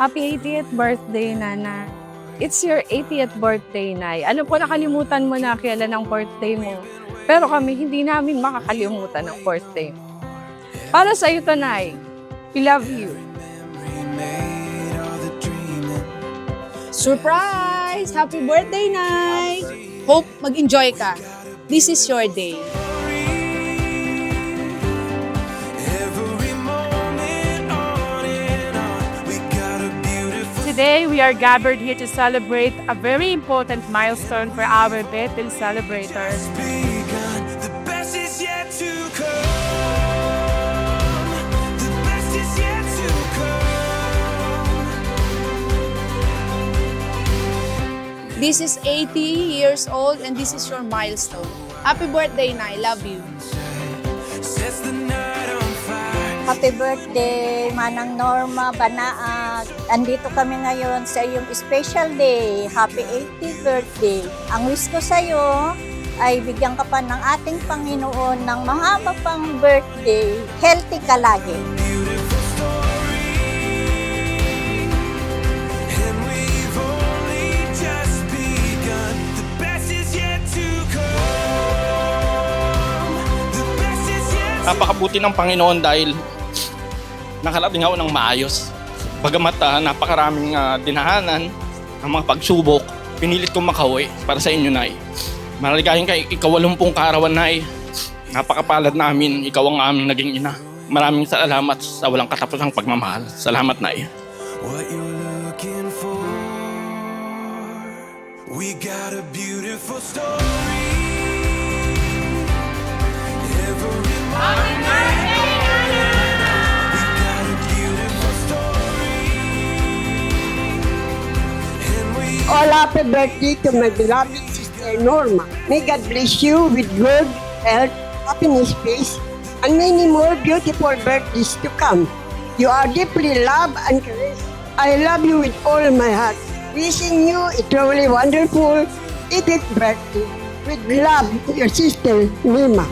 Happy 80th birthday, Nana. It's your 80th birthday, Nay. Alam ko nakalimutan mo na kailan ang birthday mo. Pero kami, hindi namin makakalimutan ang birthday mo. Para sa iyo to, Nay. We love you. Surprise! Happy birthday, Nay! Hope mag-enjoy ka. This is your day. Today, we are gathered here to celebrate a very important milestone for our Bethel celebrators. This is 80 years old and this is your milestone. Happy birthday, Nay. Love you. Happy birthday, Manang Norma Banaag. Andito kami ngayon sa iyong special day. Happy 80th birthday. Ang wish ko sa iyo ay bigyan ka pa ng ating Panginoon ng mahaba pang birthday. Healthy ka lagi. Napakabuti ng Panginoon dahil nakarating ako ng maayos. Bagamat napakaraming dinahanan ng mga pagsubok, pinilit kong makauwi para sa inyo, Nay. Malaligahin kay ika-80 kaarawan, Nay. Napakapalad namin, ikaw ang aming naging ina. Maraming salamat sa walang katapusang pagmamahal. Salamat, Nay. What you're looking for, we got a beautiful story. All happy birthday to my beloved sister Norma. May God bless you with good health, happiness, peace, and many more beautiful birthdays to come. You are deeply loved and caressed. I love you with all my heart. Wishing you a truly wonderful 80th birthday. With love, your sister Norma.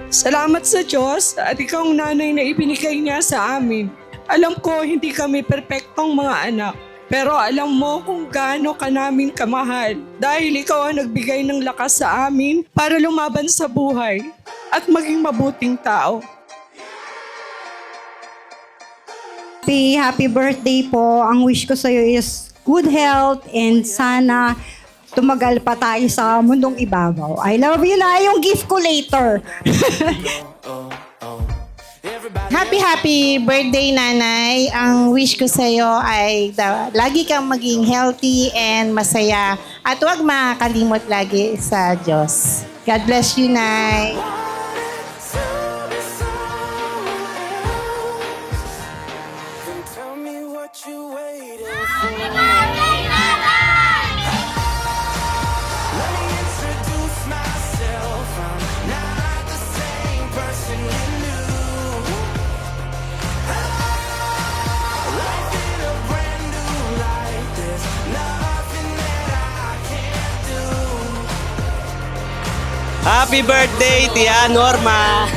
Salamat sa Diyos at ikaw ang nanay na ibinigay niya sa amin. Alam ko hindi kami perpektong mga anak, pero alam mo kung gaano ka namin kamahal dahil ikaw ang nagbigay ng lakas sa amin para lumaban sa buhay at maging mabuting tao. Happy birthday po. Ang wish ko sa iyo is good health and sana tumagal pa tayo sa mundong ibabaw. I love you na yung gift ko later. Happy birthday, Nanay. Ang wish ko sa iyo ay lagi kang maging healthy and masaya at huwag makakalimot lagi sa Diyos. God bless you, Nay. Happy birthday, Tia Norma!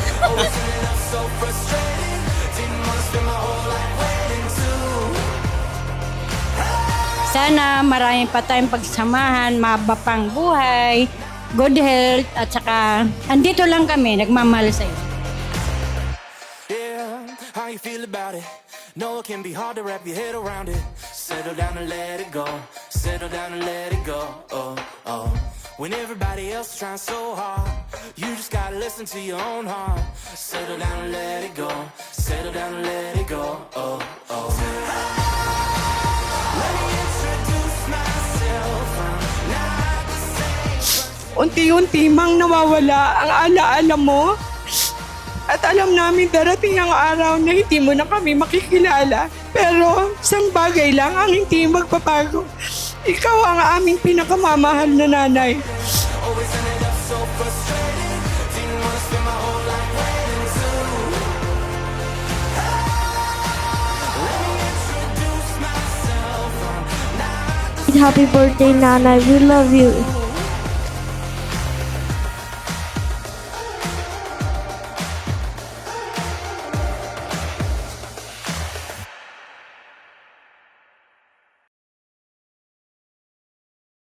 Sana marami pa tayong pagsamahan, mabapang buhay, good health, at saka andito lang kami, nagmamahal sa iyo. Yeah, how you feel about it? No, it can be hard to wrap your head around it. Settle down and let it go. Settle down and let it go. Oh, oh. When everybody else is trying so hard, you just gotta listen to your own heart. Settle down and let it go. Settle down and let it go. Oh, oh. Let me introduce myself. I'm not the same. Unti-unti mang nawawala ang alaala mo. At alam namin darating ang araw na hindi mo na kami makikilala. Pero isang bagay lang ang hindi magpapago. Ikaw ang aming pinakamamahal na nanay. Happy birthday, Nanay. We love you.